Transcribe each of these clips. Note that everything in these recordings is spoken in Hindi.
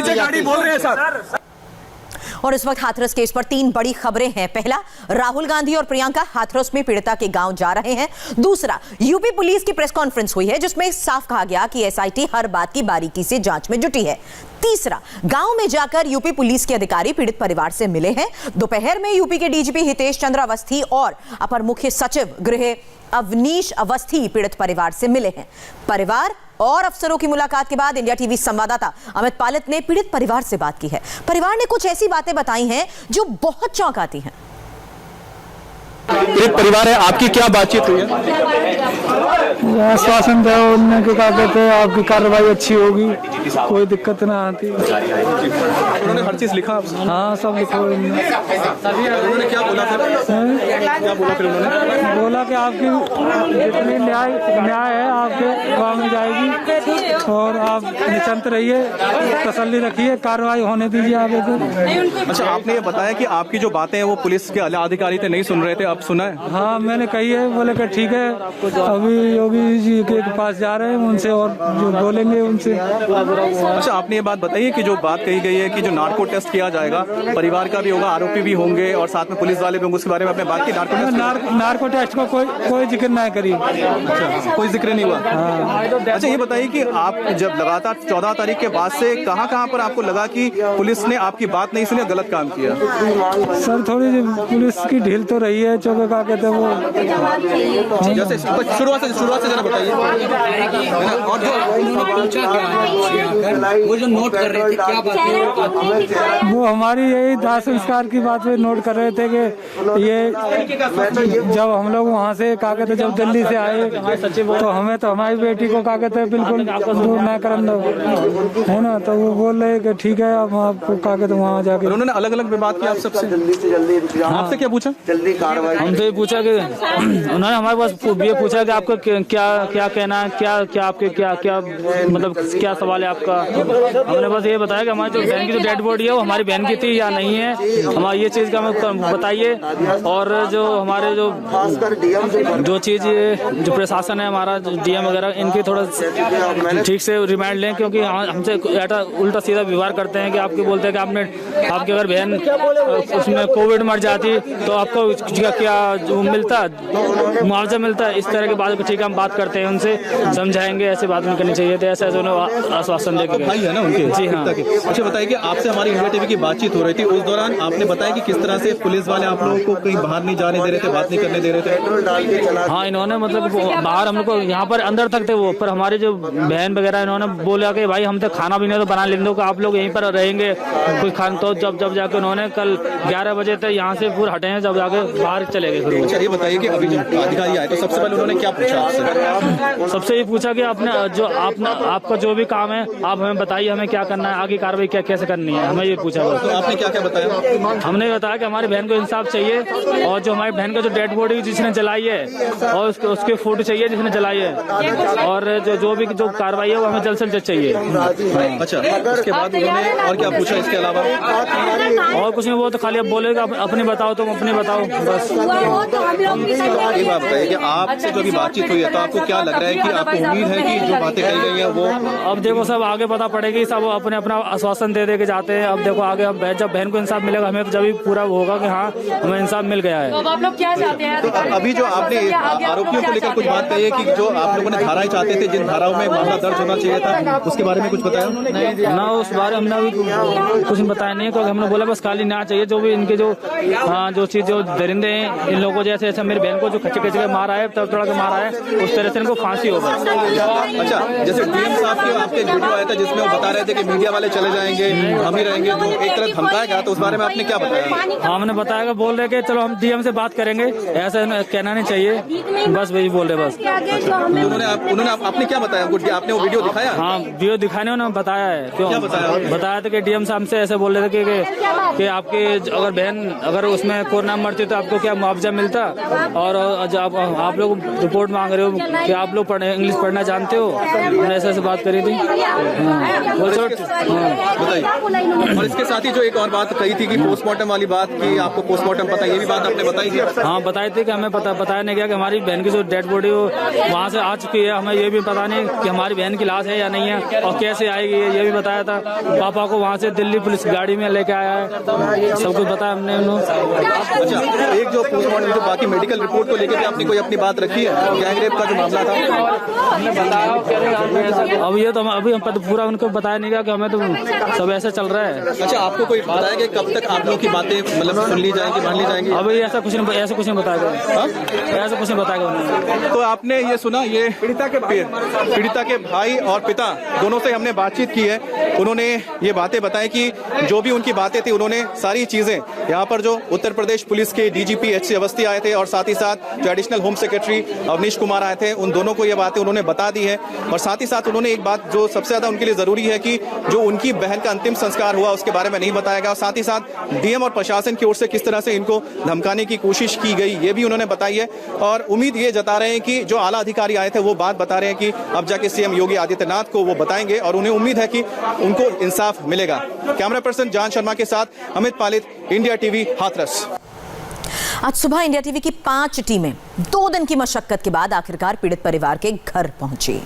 पीछे गाड़ी बोल रहे हैं सर। और इस वक्त हाथरस केस पर 3 बड़ी खबरें हैं। पहला, राहुल गांधी और प्रियंका हाथरस में पीड़िता के गांव जा रहे हैं। दूसरा, यूपी पुलिस की प्रेस कॉन्फ्रेंस हुई है जिसमें साफ कहा गया कि एसआईटी हर बात की बारीकी से जांच में जुटी है। तीसरा, गांव में जाकर यूपी पुलिस के अधिकारी पीड़ित परिवार से मिले हैं। दोपहर में यूपी के डीजीपी हितेश चंद्र अवस्थी और अपर मुख्य सचिव गृह अवनीश अवस्थी पीड़ित परिवार से मिले हैं। परिवार और अफसरों की मुलाकात के बाद इंडिया टीवी संवाददाता अमित पालित ने पीड़ित परिवार से बात की है। परिवार ने कुछ ऐसी बातें बताई हैं जो बहुत चौंकाती हैं। एक परिवार है, आपकी क्या बातचीत हुई है? आश्वासन दिया उन्होंने कि क्या कहते हैं आपकी कार्रवाई अच्छी होगी, कोई दिक्कत ना आती। उन्होंने हर चीज लिखा? हाँ, सब लिखा उन्होंने क्या बोला फिर? क्या बोला फिर उन्होंने? बोला कि आपकी जितनी न्याय है आपके गाँव में जाएगी और आप निश्चिंत रहिए, तसल्ली रखिए, कार्रवाई होने दीजिए आगे को। अच्छा, आपने ये बताया कि आपकी जो बातें हैं वो पुलिस के आला अधिकारी थे नहीं सुन रहे थे, अब सुना है? हाँ, मैंने कही है। बोले कि ठीक है, अभी योगी जी के पास जा रहे हैं, उनसे और जो बोलेंगे उनसे। अच्छा, आपने ये बात बताइए कि जो बात कही गई है कि जो नार्को टेस्ट किया जाएगा, परिवार का भी होगा, आरोपी भी होंगे और साथ में पुलिस वाले भी होंगे, उसके बारे में आपने बात की? नार्को टेस्ट का कोई जिक्र नहीं करी। अच्छा, कोई जिक्र नहीं हुआ? अच्छा, ये बताइए कि आप जब लगातार 14 तारीख के बाद से कहाँ पर आपको लगा कि पुलिस ने आपकी बात नहीं सुनी, गलत काम किया? सर, थोड़ी पुलिस की ढील तो रही है, चौके का कहते वो। जैसे शुरुआत से जरा बताइए। और वो जो नोट कर रहे थे क्या बात है? वो हमारी यही दाह संस्कार की बात पे नोट कर रहे थे कि ये जब हम लोग वहाँ से क्या कहते जब दिल्ली से आए तो हमें तो हमारी बेटी को क्या कहते बिल्कुल दूर न करन दो, है ना। तो वो बोल रहे कि ठीक है, अब आपको क्या कहते वहाँ जाके। उन्होंने अलग अलग बात की आप सबसे? आपसे क्या पूछा? हमसे पूछा कि उन्होंने हमारे पास ये पूछा कि आपको क्या कहना है, क्या आपके क्या मतलब क्या सवाल है आपका। हमने बस ये बताया कि हमारी जो बहन की जो डेड बॉडी है वो हमारी बहन की थी या नहीं है, हमारी ये चीज़ का हमें बताइए। और जो हमारे जो चीज़ जो प्रशासन है हमारा डीएम वगैरह, इनकी थोड़ा ठीक से रिमांड लें, क्योंकि हमसे उल्टा सीधा व्यवहार करते हैं कि आपके बोलते हैं कि आपकी अगर बहन उसमें कोविड मर जाती तो आपको क्या मिलता, मुआवजा मिलता है, इस तरह की बात। ठीक है, हम बात करते हैं उनसे, समझाएंगे, ऐसे बात नहीं करनी चाहिए थी, ऐसे उन्होंने आश्वासन देके भाई है ना उनके। जी हाँ। अच्छा, बताइए कि आपसे हमारी इंडिया टीवी की बातचीत हो रही थी, उस दौरान आपने बताया कि किस तरह से पुलिस वाले आप लोगों को कहीं बाहर नहीं जाने दे रहे थे, बात नहीं करने दे रहे थे? हाँ, इन्होंने मतलब बाहर हम लोग को यहाँ पर अंदर तक थे वो, पर हमारे जो बहन वगैरह इन्होंने बोला कि भाई हम तो खाना भी नहीं तो बना लेंगे, आप लोग यहीं पर रहेंगे कोई खान। तो जब जाके उन्होंने कल 11 बजे तक यहाँ से पूरे हटे हैं, जब जाके बाहर चले गए। अच्छा, ये बताइए कि अभी जब अधिकारी आए तो सबसे पहले उन्होंने क्या पूछा आपसे? सबसे ये पूछा कि आपका जो भी काम है आप हमें बताइए, हमें क्या करना है, आगे कार्रवाई कैसे करनी है, हमें ये पूछा। तो आपने क्या बताया? हमने बताया कि हमारी बहन को इंसाफ चाहिए और जो हमारी बहन का जो डेड बॉडी जिसने जलाई है और उसके फोटो चाहिए जिसने जलाई है, और जो भी कार्रवाई है वो हमें जल्द से जल्द चाहिए। अच्छा, उसके बाद उन्होंने और क्या पूछा इसके अलावा? और कुछ नहीं, वो तो खाली अब बोलेगा अपने बताओ, तुम अपने बताओ, बस। ये बात बताइए कि आपसे जो भी बातचीत हुई है तो आपको क्या लग रहा है कि आपको उम्मीद है कि जो बातें कही गई हैं वो? अब देखो सब आगे पता पड़ेगी, सब अपने अपना आश्वासन दे के जाते हैं। अब देखो आगे जब बहन को इंसाफ मिलेगा, हमें जब भी पूरा होगा कि हाँ हमें इंसाफ मिल गया है। तो आप लोग क्या चाहते हैं? तो अभी जो आपने आरोपियों को लेकर कुछ बात कही है कि जो आप लोगों ने धाराएं चाहते थे, जिन धाराओं में मामला दर्ज होना चाहिए था, उसके बारे में कुछ बताया? ना, उस बारे में हमने कुछ बताया नहीं, क्योंकि हमने बोला बस खाली न्याय चाहिए। जो भी इनके जो चीज जो दरिंदे हैं, इन लोगों जैसे मेरी बहन को जो खच्चे के मारा है, तब थोड़ा के मारा है, उस तरह से इनको फांसी होगा। अच्छा, जैसे डीएम साहब के आपके वीडियो आया था जिसमें वो बता रहे थे कि मीडिया वाले चले जाएंगे, हम ही रहेंगे, जो एक तरह धमकाया गया, तो उस बारे में आपने क्या बताया? हमने बताया, बोल रहे कि चलो हम डीएम से बात करेंगे, ऐसा कहना नहीं चाहिए, बस वही बोल रहे बस। उन्होंने आपने क्या बताया? आपने वो वीडियो दिखाया? हाँ, वीडियो दिखाने उन्होंने बताया है। क्या बताया? बताया था कि डीएम साहब से ऐसे बोल रहे थे कि आपके अगर बहन अगर उसमें कोरोना मरती तो आपको क्या मुआवजा मिलता, और आप लोग रिपोर्ट मांग रहे हो कि आप लोग इंग्लिश पढ़ना जानते हो, ऐसे बात करी थी। बताइए। और इसके साथ ही जो एक और बात कही थी कि पोस्टमार्टम वाली बात की, आपको पोस्टमार्टम पता, ये भी बात आपने बताई थी? हाँ, बताई थी कि हमें बताया नहीं गया कि हमारी बहन की जो डेड बॉडी वहाँ से आ चुकी है, हमें ये भी पता नहीं कि हमारी बहन बहन की लाश है या नहीं है और कैसे आएगी ये भी बताया था। पापा को वहाँ से दिल्ली पुलिस गाड़ी में लेके आया है, सब कुछ बताया हमने उन्होंने। अच्छा, एक जो पोस्टमार्टम जो बाकी मेडिकल रिपोर्ट को लेकर आपने कोई अपनी बात रखी है, गैंग रेप का जो मामला था? अब ये तो अभी हम पूरा उनको बताया नहीं गया कि हमें तो सब ऐसा चल रहा है। अच्छा, आपको कोई बताया कि कब तक आप लोग की बातें मतलब सुन ली जाएंगी, मान ली जाएंगी? अभी ऐसा कुछ नहीं बताया गया, ऐसा कुछ नहीं बताया गया। तो आपने ये सुना, ये पीड़िता के भाई और पिता दोनों से हमने बातचीत की है। उन्होंने ये बातें बताई कि जो भी उनकी बातें थी उन्होंने सारी चीजें यहाँ पर जो उत्तर प्रदेश पुलिस के डीजीपी एच.सी. अवस्थी आए थे और साथ ही साथ जो additional home secretary Awanish Kumar आए थे, उन दोनों को ये बातें उन्होंने बता दी है। और साथ ही साथ उन्होंने एक बात जो सबसे ज्यादा उनके लिए जरूरी है कि जो उनकी बहन का अंतिम संस्कार हुआ उसके बारे में नहीं बताया गया। साथ ही साथ डीएम और प्रशासन की ओर से किस तरह से इनको धमकाने की कोशिश की गई ये भी उन्होंने बताई है। और उम्मीद ये जता रहे हैं कि जो आला अधिकारी आए थे वो बात बता रहे हैं कि अब जाके सीएम योगी आदित्यनाथ को वो बताएंगे और उन्हें उम्मीद है कि उनको इंसाफ मिलेगा। कैमरा पर्सन जान शर्मा के साथ अमित पालित, इंडिया टीवी, हाथरस। आज सुबह इंडिया टीवी की 5 टीमें 2 दिन की मशक्कत के बाद आखिरकार पीड़ित परिवार के घर पहुंची।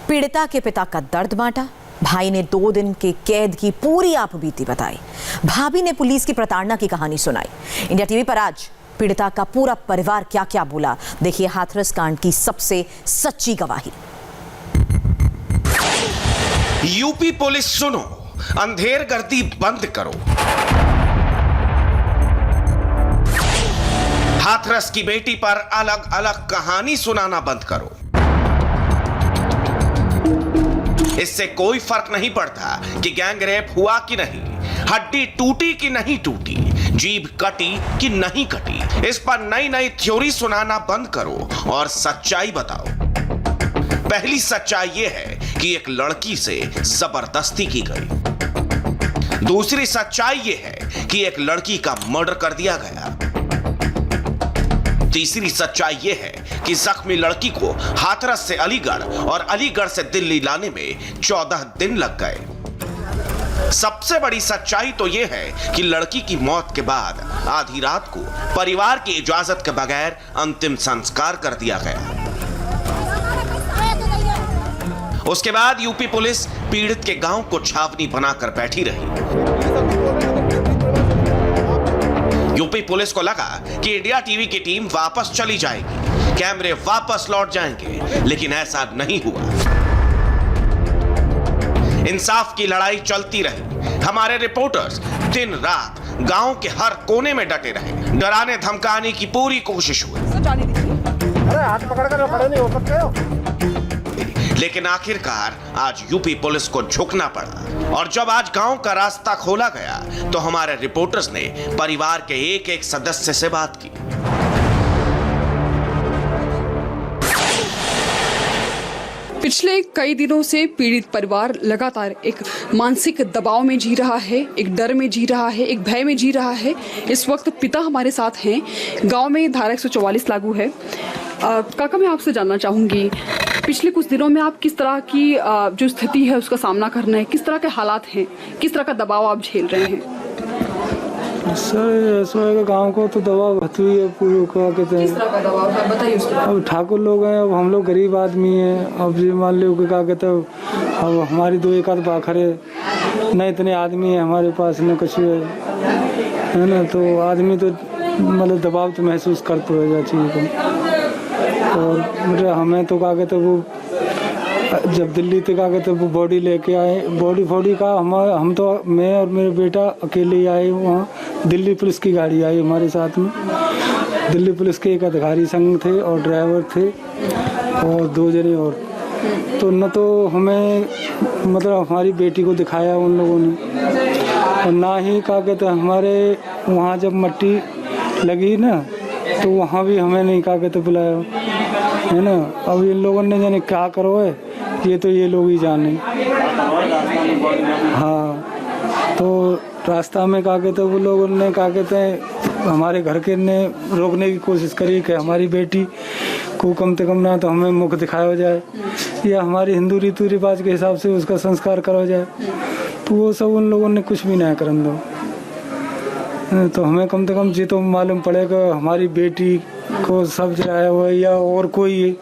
पीड़िता के पिता का दर्द बांटा, भाई ने 2 दिन के कैद की पूरी आपबीती बताई, भाभी ने पुलिस की प्रताड़ना की कहानी सुनाई। इंडिया टीवी पर आज पीड़िता का पूरा परिवार क्या क्या बोला, देखिए हाथरस कांड की सबसे सच्ची गवाही। यूपी पुलिस सुनो, अंधेर गर्दी बंद करो। हाथरस की बेटी पर अलग अलग कहानी सुनाना बंद करो। इससे कोई फर्क नहीं पड़ता कि गैंग रेप हुआ कि नहीं, हड्डी टूटी कि नहीं टूटी, जीभ कटी कि नहीं कटी। इस पर नई नई थ्योरी सुनाना बंद करो और सच्चाई बताओ। पहली सच्चाई यह है कि एक लड़की से जबरदस्ती की गई। दूसरी सच्चाई यह है कि एक लड़की का मर्डर कर दिया गया। तीसरी सच्चाई यह है कि जख्मी लड़की को हाथरस से अलीगढ़ और अलीगढ़ से दिल्ली लाने में 14 दिन लग गए। सबसे बड़ी सच्चाई तो यह है कि लड़की की मौत के बाद आधी रात को परिवार की इजाजत के बगैर अंतिम संस्कार कर दिया गया। उसके बाद यूपी पुलिस पीड़ित के गांव को छावनी बनाकर बैठी रही। यूपी पुलिस को लगा कि इंडिया टीवी की टीम वापस चली जाएगी, कैमरे वापस लौट जाएंगे, लेकिन ऐसा नहीं हुआ। इंसाफ की लड़ाई चलती रही। हमारे रिपोर्टर्स दिन रात गांव के हर कोने में डटे रहे, डराने धमकाने की पूरी कोशिश हुई, लेकिन आखिरकार आज यूपी पुलिस को झुकना पड़ा। और जब आज गांव का रास्ता खोला गया तो हमारे रिपोर्टर्स ने परिवार के एक एक सदस्य से बात की। पिछले कई दिनों से पीड़ित परिवार लगातार एक मानसिक दबाव में जी रहा है, एक डर में जी रहा है, एक भय में जी रहा है। इस वक्त पिता हमारे साथ हैं। गांव में धारा 144 लागू है। काका, मैं आपसे जानना चाहूंगी, पिछले कुछ दिनों में आप किस तरह की जो स्थिति है उसका सामना कर रहे हैं, किस तरह के हालात हैं, किस तरह का दबाव आप झेल रहे हैं? सर ऐसा गांव को तो दबाव होती है पूरी, क्या कहते हैं, किस तरह का दबाव है बताइए उसके बाद। अब ठाकुर लोग हैं, अब हम लोग गरीब आदमी हैं। अब ये मान लो कि क्या कहते हैं, अब हमारी 2 एकड़ बाखर है, न इतने आदमी है हमारे पास, न कुछ है ना, तो आदमी तो मतलब दबाव तो महसूस करते हो चीज़ को। और मतलब हमें तो क्या कहते वो जब दिल्ली तक आ गए तो वो बॉडी लेके आए, बॉडी का हम तो मैं और मेरे बेटा अकेले ही आए वहाँ। दिल्ली पुलिस की गाड़ी आई हमारे साथ में, दिल्ली पुलिस के एक अधिकारी संघ थे और ड्राइवर थे और 2 जने और। तो न तो हमें मतलब हमारी बेटी को दिखाया उन लोगों ने, और ना ही क्या कहते हमारे वहाँ जब मट्टी लगी ना तो वहाँ भी हमें नहीं क्या कहते बुलाया, है ना। अब इन लोगों ने जाने क्या करो है, ये तो ये लोग ही जाने। हाँ, तो रास्ता में क्या कहते वो लोगों ने क्या कहते हैं हमारे घर के ने रोकने की कोशिश करी कि हमारी बेटी को कम से कम ना तो हमें मुख दिखाया जाए या हमारी हिंदू रीति रिवाज के हिसाब से उसका संस्कार करा जाए। तो वो सब उन लोगों ने कुछ भी नहीं करन दो। तो हमें कम से कम ये तो मालूम पड़ेगा हमारी बेटी को सब जलाया हुआ या और कोई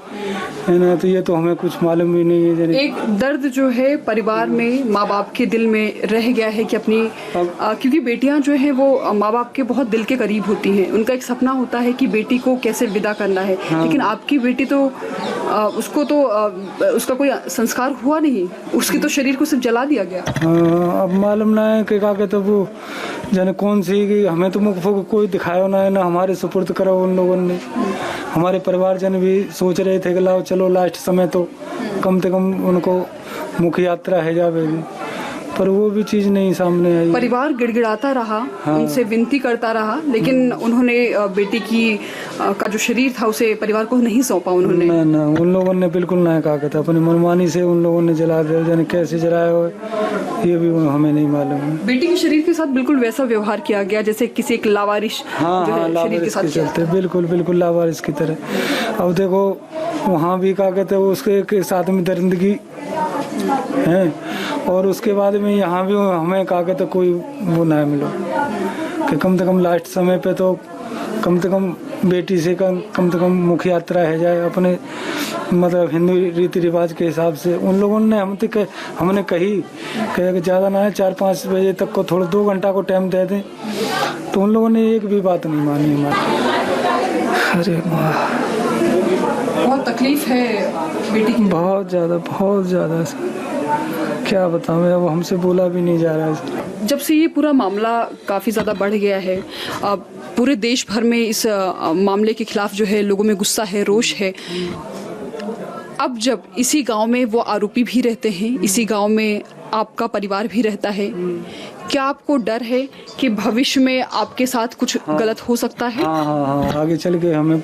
है ना, तो ये तो हमें कुछ मालूम भी नहीं है। जरा एक दर्द जो है परिवार में, माँ बाप के दिल में रह गया है कि अपनी क्योंकि बेटियां जो है वो माँ बाप के बहुत दिल के करीब होती हैं। उनका एक सपना होता है कि बेटी को कैसे विदा करना है। लेकिन आपकी बेटी तो उसको तो उसका कोई संस्कार हुआ नहीं, उसके तो शरीर को सिर्फ जला दिया गया। अब मालूम ना है कि क्या कहते वो जाने कौन सी कि हमें तो मुख कोई दिखाया ना है, ना हमारे सुपुर्द करा उन लोगों ने। हमारे परिवारजन भी सोच रहे थे कि लाओ चलो लास्ट समय तो कम से कम उनको मुख्य यात्रा है जावेगी, पर वो भी चीज नहीं सामने आई। परिवार गिड़गिड़ाता रहा, उनसे विनती करता रहा, लेकिन उन्होंने बेटी की का जो शरीर था उसे परिवार को नहीं सौंपा उन्होंने। ना उन लोगों ने बिल्कुल ना कहा था, अपनी मनमानी से उन लोगों ने जला दिया। जाने कैसे जलाया हो ये भी हमें नहीं मालूम है। बेटी के शरीर के साथ बिल्कुल वैसा व्यवहार किया गया जैसे किसी एक लावारिश जो है शरीर के साथ चलते, बिल्कुल लावारिश की तरह। अब देखो वहाँ भी क्या कहते उसके साथ में दरिंदगी है, और उसके बाद में यहाँ भी हमें क्या कहते कोई वो ना मिलो कि कम से कम लास्ट समय पे तो कम से कम बेटी से कम से कम मुख्य यात्रा है जाए अपने मतलब हिंदू रीति रिवाज के हिसाब से। उन लोगों ने हमने कही कि ज़्यादा ना है 4-5 बजे तक को थोड़ा 2 घंटा को टाइम दे दें, तो उन लोगों ने एक भी बात नहीं मानी हमारी। अरे बहुत तकलीफ है बेटी की, बहुत ज़्यादा क्या बताऊँ, अब हमसे बोला भी नहीं जा रहा है। जब से ये पूरा मामला काफ़ी ज़्यादा बढ़ गया है, अब पूरे देश भर में इस मामले के खिलाफ जो है लोगों में गुस्सा है, रोष है। अब जब इसी गांव में वो आरोपी भी रहते हैं, इसी गांव में आपका परिवार भी रहता है, क्या आपको डर है कि भविष्य में आपके साथ कुछ गलत हो सकता है? हाँ, आगे चल के हमें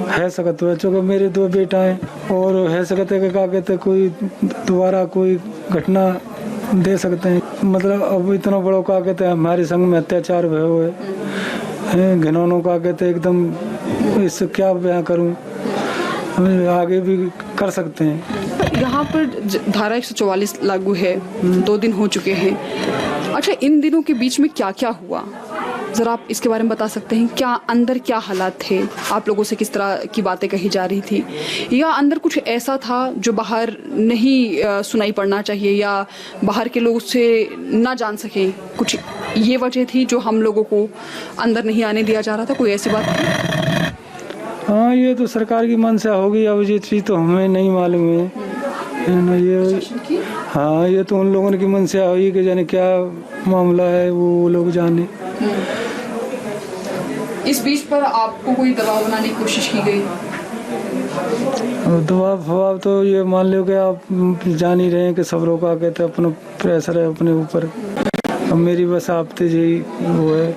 है सकत है, चूँकि मेरे 2 बेटा हैं और है सकते है क्या कहते कोई दोबारा कोई घटना दे सकते हैं। मतलब अब इतना बड़ा क्या कहते हैं हमारे संग में अत्याचार भय हुए हैं, घिनौनों का कहते एकदम, इससे क्या बयां करूं, हमें आगे भी कर सकते हैं। यहाँ पर धारा 144 लागू है, 2 दिन हो चुके हैं। अच्छा, इन दिनों के बीच में क्या क्या हुआ, जरा आप इसके बारे में बता सकते हैं? क्या अंदर क्या हालात थे, आप लोगों से किस तरह की बातें कही जा रही थी, या अंदर कुछ ऐसा था जो बाहर नहीं सुनाई पड़ना चाहिए या बाहर के लोग उससे ना जान सके, कुछ ये वजह थी जो हम लोगों को अंदर नहीं आने दिया जा रहा था? कोई ऐसी बात थी? हाँ, ये तो सरकार की मंशा होगी, अब ये चीज़ तो हमें नहीं मालूम है ना। ये हाँ, ये तो उन लोगों की मंशा हुई कि जाने क्या मामला है, वो लोग जाने। इस बीच पर आपको कोई दबाव बनाने की कोशिश की गई? दबाव तो ये मान लो कि आप जान ही रहे हैं कि सब लोग आके तो अपना प्रेशर है अपने ऊपर। अब मेरी बस आपसे यही वो है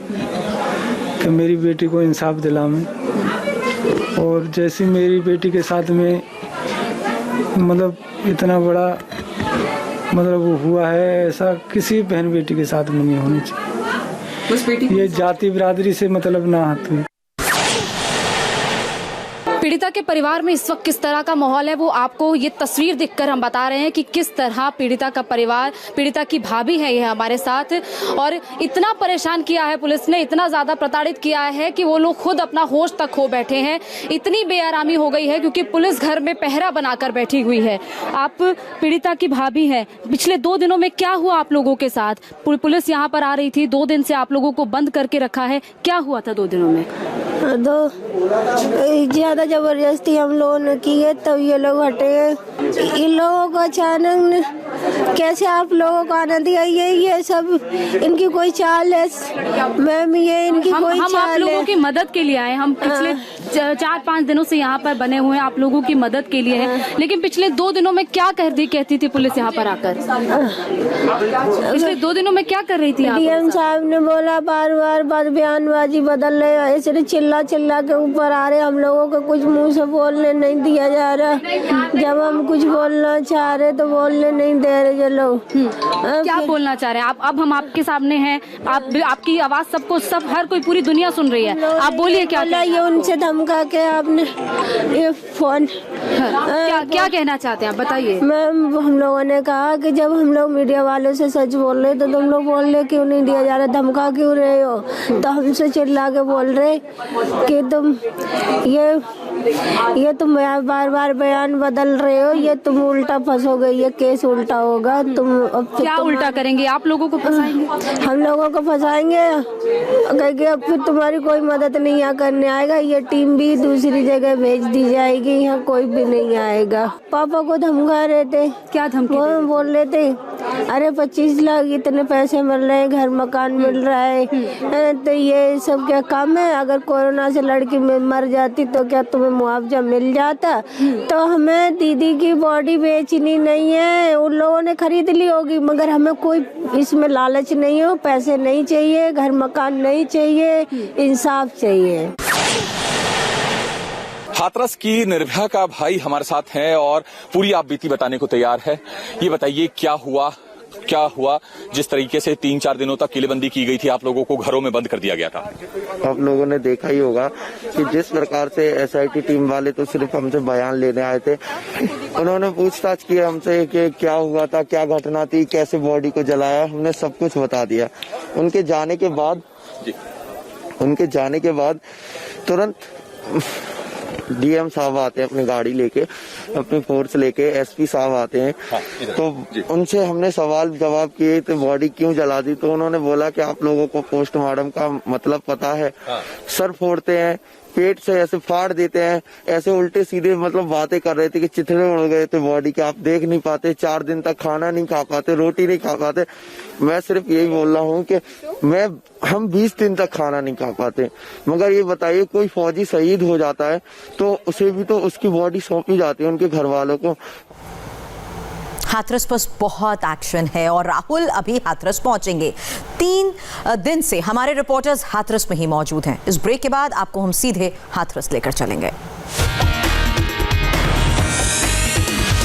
कि मेरी बेटी को इंसाफ दिलाएं, और जैसी मेरी बेटी के साथ में मतलब इतना बड़ा मतलब वो हुआ है, ऐसा किसी बहन बेटी के साथ में नहीं होनी चाहिए। बस बेटी ये जाति बिरादरी से मतलब ना हाथ में। पीड़िता के परिवार में इस वक्त किस तरह का माहौल है वो आपको ये तस्वीर देखकर हम बता रहे हैं कि किस तरह पीड़िता का परिवार, पीड़िता की भाभी है ये हमारे साथ, और इतना परेशान किया है पुलिस ने, इतना ज्यादा प्रताड़ित किया है कि वो लोग खुद अपना होश तक खो बैठे हैं। इतनी बेआरामी हो गई है क्योंकि पुलिस घर में पहरा बनाकर बैठी हुई है। आप पीड़िता की भाभी है, पिछले 2 दिनों में क्या हुआ आप लोगों के साथ? पुलिस यहाँ पर आ रही थी, 2 दिन से आप लोगों को बंद करके रखा है, क्या हुआ था 2 दिनों में? तो ज्यादा जबरदस्ती हम लोगों ने की है, तब ये लोग हटे। इन लोगों को अचानक कैसे आप लोगों को आना दिया, ये सब इनकी कोई चाल है मैम, ये इनकी कोई चाल है। हम आप लोगों की मदद के लिए आए, हम पिछले 4-5 दिनों से यहाँ पर बने हुए हैं, आप लोगों की मदद के लिए है। लेकिन पिछले 2 दिनों में क्या कहती थी पुलिस यहाँ पर आकर? पिछले 2 दिनों में क्या कर रही थी? डीएम साहब ने बोला बार बयानबाजी बदल रहे, ऐसे चिल्ला के ऊपर आ रहे, हम लोगों को कुछ मुंह से बोलने नहीं दिया जा रहा। जब हम कुछ बोलना चाह रहे तो बोलने नहीं दे रहे ये लोग। क्या बोलना चाह रहे हैं आप? अब हम आपके सामने हैं, आपकी आवाज सबको हर कोई पूरी दुनिया सुन रही है, आप बोलिए क्या? ये उनसे धमका के आपने ये फोन क्या कहना चाहते हैं आप बताइए? मैम, हम लोगों ने कहा कि जब हम लोग मीडिया वालों से सच बोल रहे तो तुम लोग बोल रहे क्यों नहीं दिया जा रहा, धमका क्यों रहे हो? तो हमसे चिल्ला के बोल रहे कि तुम ये ये तुम बार बार बयान बदल रहे हो, ये तुम उल्टा फंसोगे, ये केस उल्टा होगा। तुम अब क्या उल्टा करेंगे? आप लोगों को फंसाएंगे? हम लोगों को फंसाएंगे, कहेंगे अब फिर तुम्हारी कोई मदद नहीं यहाँ करने आएगा, ये टीम भी दूसरी जगह भेज दी जाएगी, यहाँ कोई भी नहीं आएगा। पापा को धमका रहे थे। क्या धमकी? वो बोल रहे थे अरे 25 लाख इतने पैसे मिल रहे हैं, घर मकान मिल रहा है, तो ये सब क्या काम है? अगर कोरोना से लड़की में मर जाती तो क्या तुम्हें मुआवजा मिल जाता? तो हमें दीदी की बॉडी बेचनी नहीं है, उन लोगों ने खरीद ली होगी, मगर हमें कोई इसमें लालच नहीं हो, पैसे नहीं चाहिए, घर मकान नहीं चाहिए, इंसाफ चाहिए। हाथरस की निर्भया का भाई हमारे साथ हैं और पूरी आप बीती बताने को तैयार है। ये बताइए क्या हुआ जिस तरीके से 3-4 दिनों तक किलेबंदी की गई थी, आप लोगों को घरों में बंद कर दिया गया था। आप लोगों ने देखा ही होगा कि जिस प्रकार से एसआईटी टीम वाले तो सिर्फ हमसे बयान लेने आए थे, उन्होंने पूछताछ की हमसे कि क्या हुआ था, क्या घटना थी, कैसे बॉडी को जलाया, हमने सब कुछ बता दिया। उनके जाने के बाद तुरंत डीएम साहब आते हैं अपनी गाड़ी लेके, अपनी फोर्स लेके, एसपी साहब आते हैं। तो उनसे हमने सवाल जवाब किए तो बॉडी क्यों जला दी, तो उन्होंने बोला कि आप लोगों को पोस्टमार्टम का मतलब पता है। सर फोड़ते हैं, पेट से ऐसे फाड़ देते हैं, ऐसे उल्टे सीधे मतलब बातें कर रहे थे कि चिथड़े उड़ गए थे बॉडी के, आप देख नहीं पाते, 4 दिन तक खाना नहीं खा पाते, रोटी नहीं खा पाते। मैं सिर्फ यही बोल रहा हूँ कि हम 20 दिन तक खाना नहीं खा पाते, मगर ये बताइए कोई फौजी शहीद हो जाता है तो उसे भी तो उसकी बॉडी सौंपी जाती है उनके घर वालों को। हाथरस पर बहुत एक्शन है और राहुल अभी हाथरस पहुंचेंगे। 3 दिन से हमारे रिपोर्टर्स हाथरस में ही मौजूद हैं। इस ब्रेक के बाद आपको हम सीधे हाथरस लेकर चलेंगे।